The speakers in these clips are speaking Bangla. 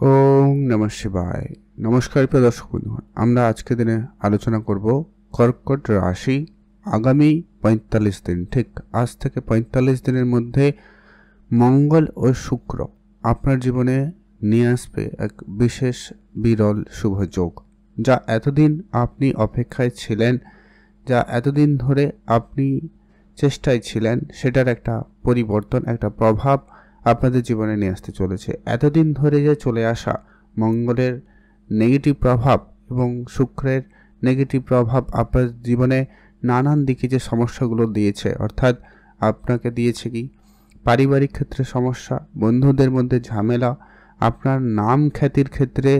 ওম নমঃ শিবায়। নমস্কার প্রিয় দর্শক বন্ধুগণ, আমরা আজকে দিনে আলোচনা করব কর্কট রাশি আগামী ৪৫ দিন, ঠিক আজ থেকে ৪৫ দিনের মধ্যে মঙ্গল ও শুক্র আপনার জীবনে নিয়ে আসবে এক বিশেষ বিরল শুভ যোগ, যা এতদিন আপনি অপেক্ষায় ছিলেন, যা এতদিন ধরে আপনি চেষ্টায় ছিলেন, সেটার একটা পরিবর্তন, একটা প্রভাব আপনাদের জীবনে নিয়ে আসতে চলেছে। এতদিন ধরে যে চলে আসা মঙ্গলের নেগেটিভ প্রভাব এবং শুক্রের নেগেটিভ প্রভাব আপনার জীবনে নানান দিকে যে সমস্যাগুলো দিয়েছে, অর্থাৎ আপনাকে দিয়েছে কি পারিবারিক ক্ষেত্রে সমস্যা, বন্ধুদের মধ্যে ঝামেলা, আপনার নাম খ্যাতির ক্ষেত্রে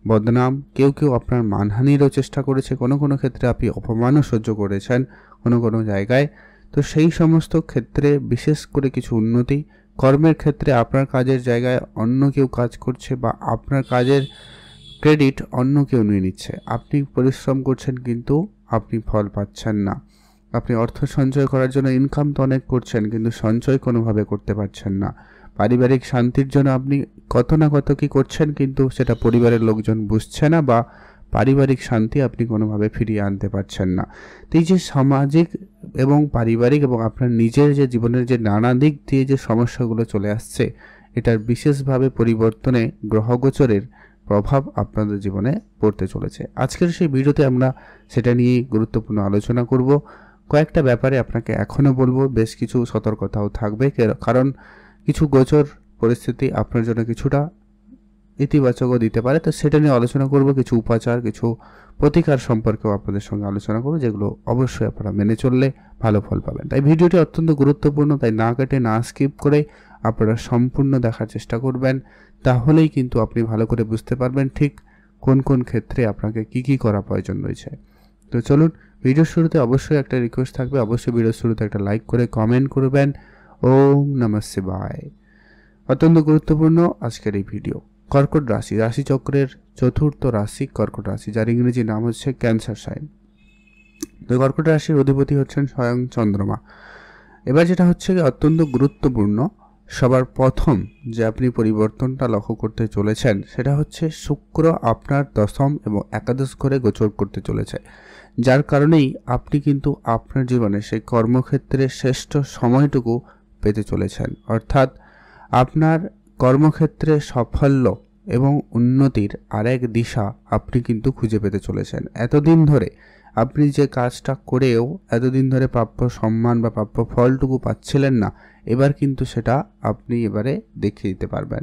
বদনাম, কেউ কেউ আপনার মানহানিরও চেষ্টা করেছে, কোনো কোনো ক্ষেত্রে আপনি অপমানও সহ্য করেছেন কোনো কোনো জায়গায়। তো সেই সমস্ত ক্ষেত্রে বিশেষ করে কিছু উন্নতি, কর্মের ক্ষেত্রে আপনার কাজের জায়গায় অন্য কেউ কাজ করছে বা আপনার কাজের ক্রেডিট অন্য কেউ নিয়ে নিচ্ছে। আপনি পরিশ্রম করছেন কিন্তু আপনি ফল পাচ্ছেন না। আপনি অর্থ সঞ্চয় করার জন্য ইনকাম তো অনেক করছেন, কিন্তু সঞ্চয় কোনোভাবে করতে পারছেন না। পারিবারিক শান্তির জন্য আপনি কত না কত কি করছেন, কিন্তু সেটা পরিবারের লোকজন বুঝছে না বা পারিবারিক শান্তি আপনি কোনোভাবে ফিরিয়ে আনতে পারছেন না। তো এই যে সামাজিক এবং পারিবারিক এবং আপনার নিজের যে জীবনের যে নানা দিক দিয়ে যে সমস্যাগুলো চলে আসছে, এটার বিশেষভাবে পরিবর্তনে গ্রহগোচরের প্রভাব আপনাদের জীবনে পড়তে চলেছে। আজকের সেই ভিডিওতে আমরা সেটা নিয়ে গুরুত্বপূর্ণ আলোচনা করব। কয়েকটা ব্যাপারে আপনাকে এখনও বলবো, বেশ কিছু সতর্কতাও থাকবে, কারণ কিছু গোচর পরিস্থিতি আপনার জন্য কিছুটা ইতিবাচকও দিতে পারে। তো সেটা নিয়ে আলোচনা করব, কিছু উপাচার, কিছু প্রতিকার সম্পর্কেও আপনাদের সঙ্গে আলোচনা করব, যেগুলো অবশ্যই আপনারা মেনে চললে ভালো ফল পাবেন। তাই ভিডিওটি অত্যন্ত গুরুত্বপূর্ণ, তাই না কেটে না স্কিপ করে আপনারা সম্পূর্ণ দেখার চেষ্টা করবেন। তাহলেই কিন্তু আপনি ভালো করে বুঝতে পারবেন ঠিক কোন কোন ক্ষেত্রে আপনাকে কি করা প্রয়োজন রয়েছে। তো চলুন, ভিডিওর শুরুতে অবশ্যই একটা রিকোয়েস্ট থাকবে, অবশ্যই ভিডিওর শুরুতে একটা লাইক করে কমেন্ট করবেন। ওম নমঃ শিবায়। অত্যন্ত গুরুত্বপূর্ণ আজকের এই ভিডিও। কর্কট রাশি, রাশিচক্রের চতুর্থ রাশি কর্কট রাশি, যার ইংরেজি নাম হচ্ছে ক্যান্সার সাইন। তো কর্কট রাশির অধিপতি হচ্ছেন স্বয়ং চন্দ্রমা। এবার যেটা হচ্ছে অত্যন্ত গুরুত্বপূর্ণ, সবার প্রথম যে আপনি পরিবর্তনটা লক্ষ্য করতে চলেছেন, সেটা হচ্ছে শুক্র আপনার দশম এবং একাদশ ঘরে গোচর করতে চলেছে, যার কারণেই আপনি কিন্তু আপনার জীবনে সেই কর্মক্ষেত্রে শ্রেষ্ঠ সময়টুকু পেতে চলেছেন। অর্থাৎ আপনার কর্মক্ষেত্রে সাফল্য এবং উন্নতির আরেক দিশা আপনি কিন্তু খুঁজে পেতে চলেছেন। এতদিন ধরে আপনি যে কাজটা করেও এতদিন ধরে প্রাপ্য সম্মান বা প্রাপ্য ফলটুকু পাচ্ছিলেন না, এবার কিন্তু সেটা আপনি এবারে দেখিয়ে দিতে পারবেন।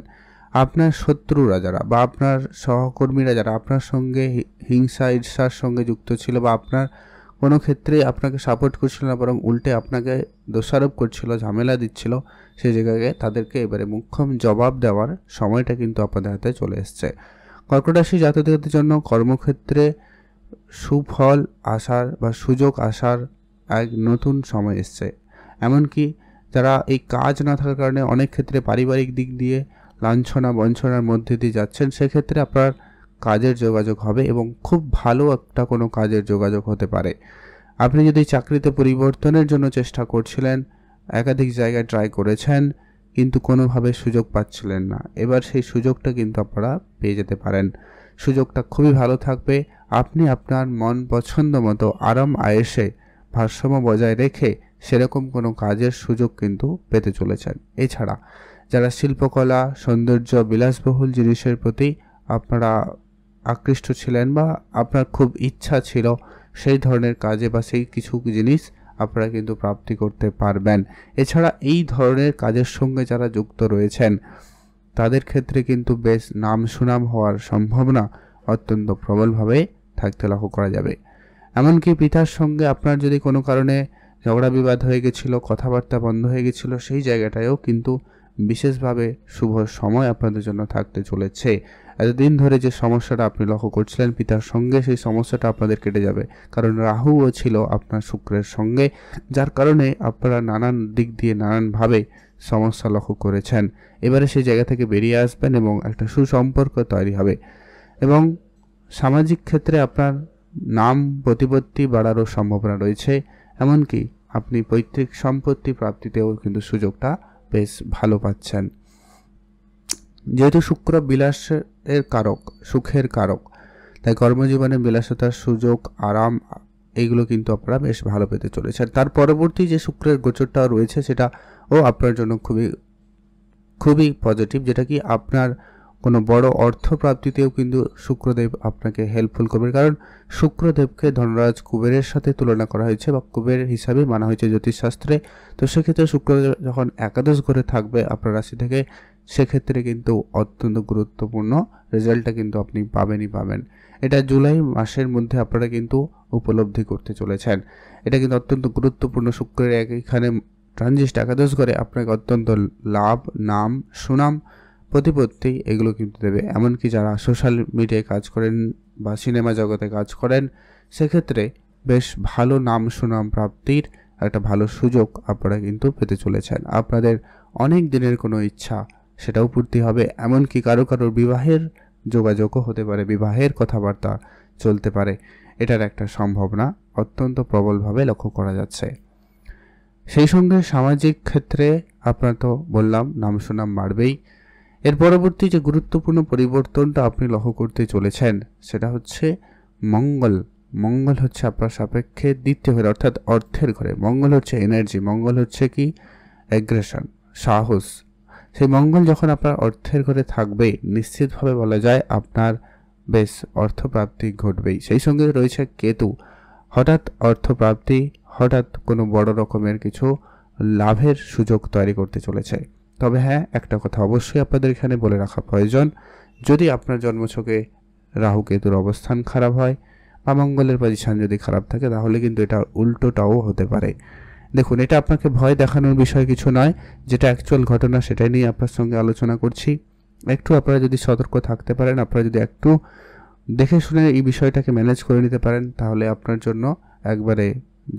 আপনার শত্রুরা যারা বা আপনার সহকর্মীরা যারা আপনার সঙ্গে হিংসা ঈর্ষার সঙ্গে যুক্ত ছিল বা আপনার কোনো ক্ষেত্রে আপনাকে সাপোর্ট করছিল না, বরং উল্টে আপনাকে দোষারোপ করছিল, ঝামেলা দিচ্ছিল, সেই জায়গায় তাদেরকে এবারে মুখ্যম জবাব দেওয়ার সময়টা কিন্তু আপনাদের হাতে চলে এসছে। কর্কট রাশি জাতকদের জন্য কর্মক্ষেত্রে সুফল আসার বা সুযোগ আসার এক নতুন সময় এসছে। এমনকি যারা এই কাজ না থাকার কারণে অনেক ক্ষেত্রে পারিবারিক দিক দিয়ে লাঞ্ছনা বঞ্চনার মধ্যে দিয়ে যাচ্ছেন, সেক্ষেত্রে আপনার কাজের যোগাযোগ হবে এবং খুব ভালো একটা কোনো কাজের যোগাযোগ হতে পারে। আপনি যদি চাকরিতে পরিবর্তনের জন্য চেষ্টা করছিলেন, একাধিক জায়গায় ট্রাই করেছেন, কিন্তু কোনোভাবে সুযোগ পাচ্ছিলেন না, এবার সেই সুযোগটা কিন্তু আপনারা পেয়ে যেতে পারেন। সুযোগটা খুবই ভালো থাকবে। আপনি আপনার মন পছন্দ মতো আরাম আয়েসে ভারসাম্য বজায় রেখে সেরকম কোনো কাজের সুযোগ কিন্তু পেতে চলেছেন। এছাড়া যারা শিল্পকলা, সৌন্দর্য, বিলাসবহুল জিনিসের প্রতি আপনারা আকৃষ্ট ছিলেন বা আপনার খুব ইচ্ছা ছিল, সেই ধরনের কাজে বা সেই কিছু জিনিস আপনারা কিন্তু প্রাপ্তি করতে পারবেন। এছাড়া এই ধরনের কাজের সঙ্গে যারা যুক্ত রয়েছেন, তাদের ক্ষেত্রে কিন্তু বেশ নাম সুনাম হওয়ার সম্ভাবনা অত্যন্ত প্রবলভাবে থাকতে লক্ষ্য করা যাবে। এমনকি পিতার সঙ্গে আপনার যদি কোনো কারণে ঝগড়া বিবাদ হয়ে গেছিলো, কথাবার্তা বন্ধ হয়ে গেছিলো, সেই জায়গাটায়ও কিন্তু বিশেষভাবে শুভ সময় আপনাদের জন্য থাকতে চলেছে। এতদিন ধরে যে সমস্যাটা আপনি লক্ষ্য করছিলেন পিতার সঙ্গে, সেই সমস্যাটা আপনাদের কেটে যাবে, কারণ রাহুও ছিল আপনার শুক্রের সঙ্গে, যার কারণে আপনারা নানান দিক দিয়ে নানানভাবে সমস্যা লক্ষ্য করেছেন। এবারে সেই জায়গা থেকে বেরিয়ে আসবেন এবং একটা সুসম্পর্ক তৈরি হবে এবং সামাজিক ক্ষেত্রে আপনার নাম প্রতিপত্তি বাড়ারও সম্ভাবনা রয়েছে। এমনকি আপনি পৈতৃক সম্পত্তি প্রাপ্তিতেও কিন্তু সুযোগটা বেশ ভালো পাচ্ছেন। যেহেতু শুক্র বিলাসের কারক, সুখের কারক, তাই কর্মজীবনে বিলাসিতার সুযোগ, আরাম এইগুলো কিন্তু আপনারা বেশ ভালো পেতে চলেছেন। তার পরবর্তী যে শুক্রের গোচরটা রয়েছে সেটাও আপনার জন্য খুবই খুবই পজিটিভ, যেটা কি আপনার কোনো বড় অর্থ প্রাপ্তিতেও কিন্তু শুক্রদেব আপনাকে হেল্পফুল করবে। কারণ শুক্রদেবকে ধনরাজ কুবেরের সাথে তুলনা করা হয়েছে বা কুবের হিসাবে মানা হয়েছে জ্যোতিষশাস্ত্রে। তো সেক্ষেত্রে শুক্র যখন একাদশ ঘরে থাকবে আপনার রাশি থেকে, সেক্ষেত্রে কিন্তু অত্যন্ত গুরুত্বপূর্ণ রেজাল্টটা কিন্তু আপনি পাবেন। এটা জুলাই মাসের মধ্যে আপনারা কিন্তু উপলব্ধি করতে চলেছেন। এটা কিন্তু অত্যন্ত গুরুত্বপূর্ণ। শুক্রের এখানে ট্রানজিট একাদশ ঘরে আপনাকে অত্যন্ত লাভ, নাম, সুনাম, প্রতিপত্তি এগুলো কিন্তু দেবে। এমনকি যারা সোশ্যাল মিডিয়ায় কাজ করেন বা সিনেমা জগতে কাজ করেন, সেক্ষেত্রে বেশ ভালো নাম সুনাম প্রাপ্তির একটা ভালো সুযোগ আপনারা কিন্তু পেতে চলেছেন। আপনাদের অনেক দিনের কোনো ইচ্ছা সেটাও পূর্তি হবে। এমনকি কারোর বিবাহের যোগাযোগও হতে পারে, বিবাহের কথাবার্তা চলতে পারে। এটার একটা সম্ভাবনা অত্যন্ত প্রবলভাবে লক্ষ্য করা যাচ্ছে। সেই সঙ্গে সামাজিক ক্ষেত্রে আপনার তো বললাম নাম সুনাম বাড়বেই। এর পরবর্তী যে গুরুত্বপূর্ণ পরিবর্তনটা আপনি লক্ষ্য করতে চলেছেন সেটা হচ্ছে মঙ্গল হচ্ছে আপনার সাপেক্ষে দ্বিতীয় ঘরে, অর্থাৎ অর্থের ঘরে। মঙ্গল হচ্ছে এনার্জি, মঙ্গল হচ্ছে কি অ্যাগ্রেশন, সাহস। সেই মঙ্গল যখন আপনার অর্থের ঘরে থাকবে, নিশ্চিতভাবে বলা যায় আপনার বেশ অর্থপ্রাপ্তি ঘটবেই। সেই সঙ্গে রয়েছে কেতু, হঠাৎ অর্থপ্রাপ্তি, হঠাৎ কোনো বড় রকমের কিছু লাভের সুযোগ তৈরি করতে চলেছে। তবে হ্যাঁ, একটা কথা অবশ্যই আপনাদের এখানে বলে রাখা প্রয়োজন, যদি আপনার জন্মছকে রাহু কেতুর অবস্থান খারাপ হয় বা মঙ্গলের পজিশন যদি খারাপ থাকে, তাহলে কিন্তু এটা উল্টোটাও হতে পারে। দেখুন, এটা আপনাকে ভয় দেখানোর বিষয় কিছু নয়, যেটা অ্যাকচুয়াল ঘটনা সেটাই নিয়ে আপনার সঙ্গে আলোচনা করছি। একটু আপনারা যদি সতর্ক থাকতে পারেন, আপনারা যদি একটু দেখে শুনে এই বিষয়টাকে ম্যানেজ করে নিতে পারেন, তাহলে আপনার জন্য একবারে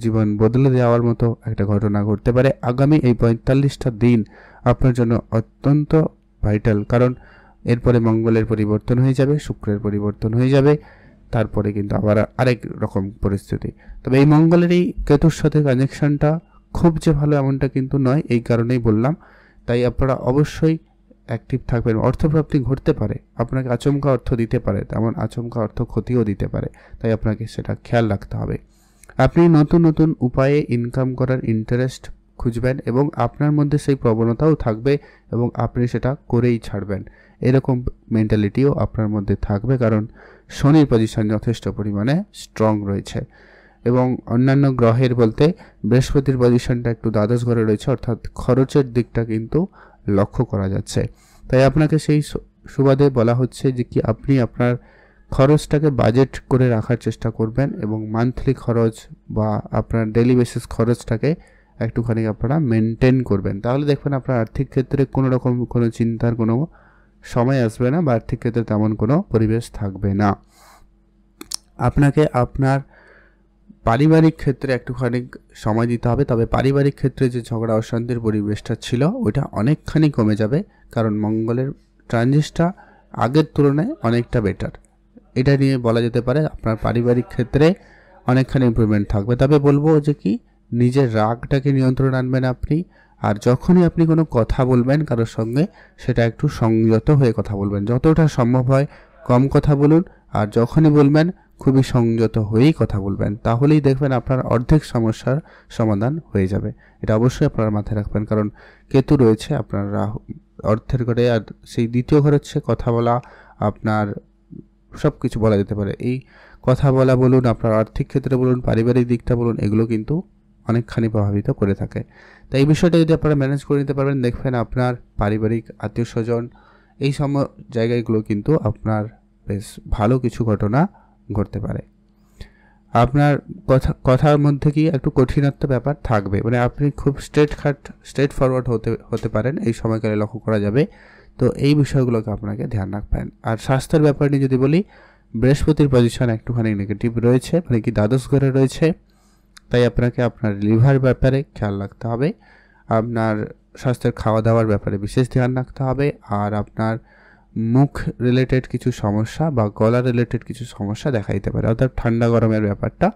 জীবন বদলে দেওয়ার মতো একটা ঘটনা ঘটতে পারে। আগামী এই 45টা দিন আপনার জন্য অত্যন্ত ভাইটাল, কারণ এরপরে মঙ্গলের পরিবর্তন হয়ে যাবে, শুক্রের পরিবর্তন হয়ে যাবে, তারপরে কিন্তু আবার আরেক রকম পরিস্থিতি। তবে এই মঙ্গলের এই কেতুর সাথে কানেকশনটা খুব যে ভালো এমনটা কিন্তু নয়, এই কারণেই বললাম। তাই আপনারা অবশ্যই অ্যাক্টিভ থাকবেন। অর্থপ্রাপ্তি ঘটতে পারে, আপনাকে আচমকা অর্থ দিতে পারে, তেমন আচমকা অর্থ ক্ষতিও দিতে পারে, তাই আপনাকে সেটা খেয়াল রাখতে হবে। আপনি নতুন উপায়ে ইনকাম করার ইন্টারেস্ট খুঁজবেন এবং আপনার মধ্যে সেই প্রবণতাও থাকবে এবং আপনি সেটা করেই ছাড়বেন, এরকম মেন্টালিটিও আপনার মধ্যে থাকবে। কারণ শনির পজিশন যথেষ্ট পরিমাণে স্ট্রং রয়েছে এবং অন্যান্য গ্রহের বলতে বৃহস্পতির পজিশনটা একটু দ্বাদশ ঘরে রয়েছে, অর্থাৎ খরচের দিকটা কিন্তু লক্ষ্য করা যাচ্ছে। তাই আপনাকে সেই সুবাদে বলা হচ্ছে যে কি আপনি আপনার খরচটাকে বাজেট করে রাখার চেষ্টা করবেন এবং মান্থলি খরচ বা আপনার ডেইলি বেসিস খরচটাকে একটুখানি আপনারা মেনটেন করবেন। তাহলে দেখবেন আপনার আর্থিক ক্ষেত্রে কোনো রকম কোনো চিন্তার কোনো সময় আসবে না বা আর্থিক ক্ষেত্রে তেমন কোনো পরিবেশ থাকবে না। আপনাকে আপনার পারিবারিক ক্ষেত্রে একটুখানি সময় দিতে হবে। তবে পারিবারিক ক্ষেত্রে যে ঝগড়া অশান্তির পরিবেশটা ছিল ওইটা অনেকখানি কমে যাবে, কারণ মঙ্গলের ট্রানজিটটা আগের তুলনায় অনেকটা বেটার। এটা নিয়ে বলা যেতে পারে আপনার পারিবারিক ক্ষেত্রে অনেকখানি ইমপ্রুভমেন্ট থাকবে। তবে বলবো যে কি নিজের রাগটাকে নিয়ন্ত্রণ আনবেন আপনি, আর যখনই আপনি কোনো কথা বলবেন কারোর সঙ্গে, সেটা একটু সংযত হয়ে কথা বলবেন। যতটা সম্ভব হয় কম কথা বলুন, আর যখনই বলবেন খুবই সংযত হয়েই কথা বলবেন, তাহলেই দেখবেন আপনার অর্ধেক সমস্যার সমাধান হয়ে যাবে। এটা অবশ্যই আপনারা মাথায় রাখবেন, কারণ কেতু রয়েছে আপনার রাহু অর্থের ঘরে, আর সেই দ্বিতীয় ঘর হচ্ছে কথা বলা, আপনার সব কিছু বলা যেতে পারে। এই কথা বলা বলুন, আপনার আর্থিক ক্ষেত্রে বলুন, পারিবারিক দিকটা বলুন, এগুলো কিন্তু অনেকখানি প্রভাবিত করে থাকে। তাই এই বিষয়টা যদি আপনারা ম্যানেজ করে নিতে পারবেন, দেখবেন আপনার পারিবারিক আত্মীয় স্বজন এই জায়গাগুলো কিন্তু আপনার বেশ ভালো কিছু ঘটনা ঘটতে পারে। আপনার কথার মধ্যে কি একটু কঠিনত্ব ব্যাপার থাকবে, মানে আপনি খুব স্ট্রেট ফরওয়ার্ড হতে পারেন, এই সময়কালে লক্ষ্য করা যাবে। তো এই বিষয়গুলোকে আপনাকে ধ্যান রাখবেন। আর স্বাস্থ্যের ব্যাপার নিয়ে যদি বলি, বৃহস্পতির পজিশন একটুখানি নেগেটিভ রয়েছে, মানে কি দ্বাদশ ঘরে রয়েছে, তাই আপনাকে আপনার লিভার ব্যাপারে খেয়াল রাখতে হবে, আপনার স্বাস্থ্যের খাওয়া দাওয়ার ব্যাপারে বিশেষ ধ্যান রাখতে হবে, আর আপনার মুখ রিলেটেড কিছু সমস্যা বা গলা রিলেটেড কিছু সমস্যা দেখা দিতে পারে, অর্থাৎ ঠান্ডা গরমের ব্যাপারটা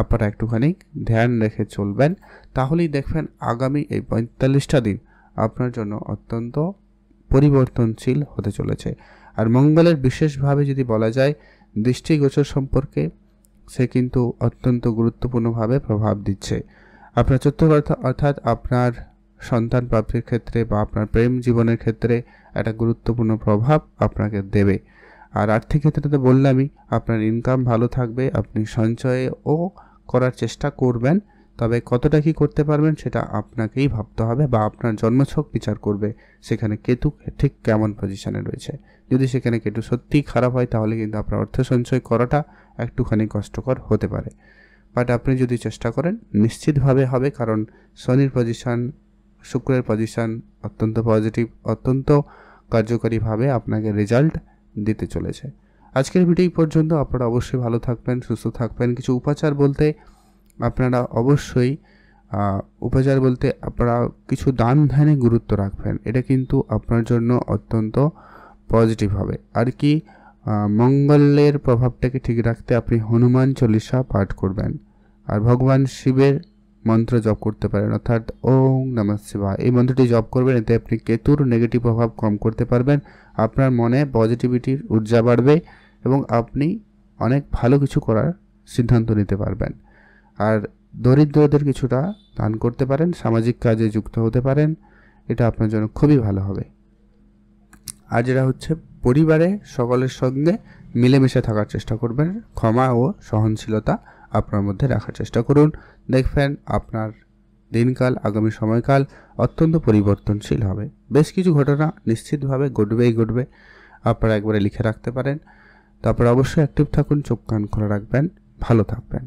আপনারা একটুখানি ধ্যান রেখে চলবেন। তাহলেই দেখবেন আগামী এই 45টা দিন আপনার জন্য অত্যন্ত পরিবর্তনশীল হতে চলেছে। আর মঙ্গলের বিশেষভাবে যদি বলা যায় দৃষ্টিগোচর সম্পর্কে, সে কিন্তু অত্যন্ত গুরুত্বপূর্ণভাবে প্রভাব দিচ্ছে আপনার চতুর্থ অর্থাৎ আপনার সন্তান প্রাপ্তির ক্ষেত্রে বা আপনার প্রেম জীবনের ক্ষেত্রে একটা গুরুত্বপূর্ণ প্রভাব আপনাকে দেবে। আর আর্থিক ক্ষেত্রে তো বললামই, আপনার ইনকাম ভালো থাকবে, আপনি সঞ্চয়ও করার চেষ্টা করবেন, তবে কতটা কি করতে পারবেন সেটা আপনাকেই ভাবতে হবে বা আপনার জন্মছক বিচার করবে সেখানে কেতু ঠিক কেমন পজিশনে রয়েছে। যদি সেখানে কেতু সত্যিই খারাপ হয় তাহলে কিন্তু আপনার অর্থ সঞ্চয় করাটা একটুখানি কষ্টকর হতে পারে, বাট আপনি যদি চেষ্টা করেন নিশ্চিতভাবে হবে, কারণ শনির পজিশন, শুক্রের পজিশন অত্যন্ত পজিটিভ, অত্যন্ত কার্যকরীভাবে আপনাকে রেজাল্ট দিতে চলেছে। আজকের ভিডিও পর্যন্ত। আপনারা অবশ্যই ভালো থাকবেন, সুস্থ থাকবেন। কিছু উপাচার বলতে আপনারা অবশ্যই উপাচার বলতে আপনারা কিছু দান ধ্যানে গুরুত্ব রাখবেন, এটা কিন্তু আপনার জন্য অত্যন্ত পজিটিভ হবে। আর কি মঙ্গলের প্রভাবটাকে ঠিক রাখতে আপনি হনুমান চল্লিশা পাঠ করবেন আর ভগবান শিবের মন্ত্র জপ করতে পারেন, অর্থাৎ ওম নমঃ শিবায় এই মন্ত্রটি জপ করবেন। এতে আপনি কেতুর নেগেটিভ প্রভাব কম করতে পারবেন, আপনার মনে পজিটিভিটির ঊর্জা বাড়বে এবং আপনি অনেক ভালো কিছু করার সিদ্ধান্ত নিতে পারবেন। আর দরিদ্রদের কিছুটা দান করতে পারেন, সামাজিক কাজে যুক্ত হতে পারেন, এটা আপনার জন্য খুবই ভালো হবে। আর যেটা হচ্ছে পরিবারে সকলের সঙ্গে মিলেমিশে থাকার চেষ্টা করবেন, ক্ষমা ও সহনশীলতা আপনার মধ্যে রাখার চেষ্টা করুন। দেখবেন আপনার দিনকাল, আগামী সময়কাল অত্যন্ত পরিবর্তনশীল হবে। বেশ কিছু ঘটনা নিশ্চিতভাবে ঘটবে, আপনারা একবারে লিখে রাখতে পারেন। তারপর অবশ্যই অ্যাক্টিভ থাকুন, চোখ কান খোলা রাখবেন, ভালো থাকবেন।